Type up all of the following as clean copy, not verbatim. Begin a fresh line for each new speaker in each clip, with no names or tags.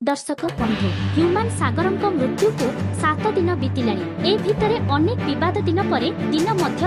दर्शक बंधु ह्यूमान सागर मृत्यु को 7 दिन बीतला ए भितर अनेक विवाद दिन पर दिन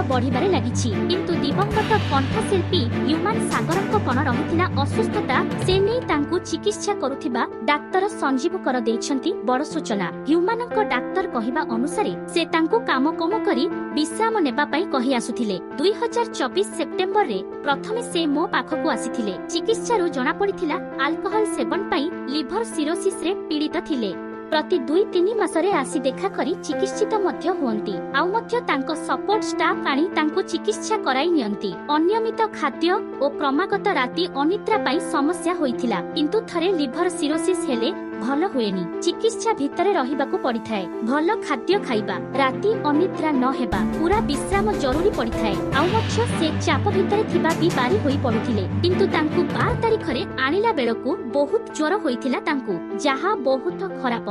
बढ़िबारे लागिछि किंतु दिवंगत कंठशिल्पी ह्यूमान सागर कौन रही असुस्थता से नहीं तांकु चिकित्सा करुथिबा डाक्तर संजीव कर देइछंती बड़ सूचना। ह्यूमान डाक्तर कहिबा अनुसारे से तांकु काम कम करी विश्राम नेबा पई कहि आसुथिले। 2024 सेप्टेम्बर रे प्रथमे से मो पाखकु आसीथिले। चिकित्सारु जणा पड़िथिला अल्कोहल सेवन पई लिभर सिरोसिस रे पीड़ित थिले। प्रति 2-3 मासरे आसी देखा करी चिकित्सित मध्य हुअंती आउ मध्य तांको सपोर्ट स्टाफ आनी तांको चिकित्सा कराई नियंती। अनियमित खाद्य और क्रमागत राति अनिद्रा पाई समस्या होइथिला किंतु थरे लिभर सिरोसिस हेले भल हुएनी। चिकित्सा भितरे रहिबाकू पड़िथाए। भल खाद्य खाइबा, राति अनिद्रा न हेबा, पूरा विश्राम जरूरी पड़िथाए। आउ मध्य से चाप भितरे थिबा भी बारी होई पडुथिले किंतु तांकू 12 तारिख रे आनिला बेलकू बहुत ज्वर होइथिला तांकू जहा बहुत खराब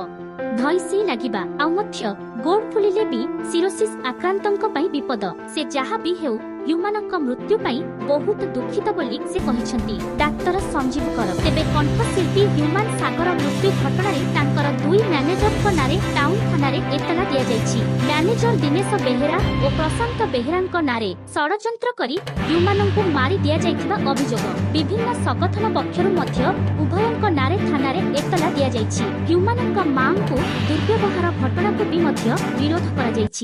धइसी लागिबा आउ मध्य गोड़ फुलिले भी सिरोसिस आक्रांतंक पई विपद। से जहा भी हेउ ह्यूमानक मृत्यु पई बहुत दुखित बोली से कहिसंती डाक्टर संजीव कर। तेबे कंठशिल्पी ह्यूमान सागर मृत्यु घटना रे तांकर 2 मैनेजर को नारे टाउन थाना रे एतला दिया जायछि। मैनेजर दिनेश बेहेरा और प्रशांत बेहेरांक नारे षडयंत्र करी ह्यूमानंकु मारी दिया जायथिबा अभियोग विभिन्न संगठन पक्षरु मध्य उभयंक नारे थाना रे एतला दिया जायछि। ह्यूमानंक मां को दुर्व्यवहार घटना को भी मध्य विरोध करा जायछि।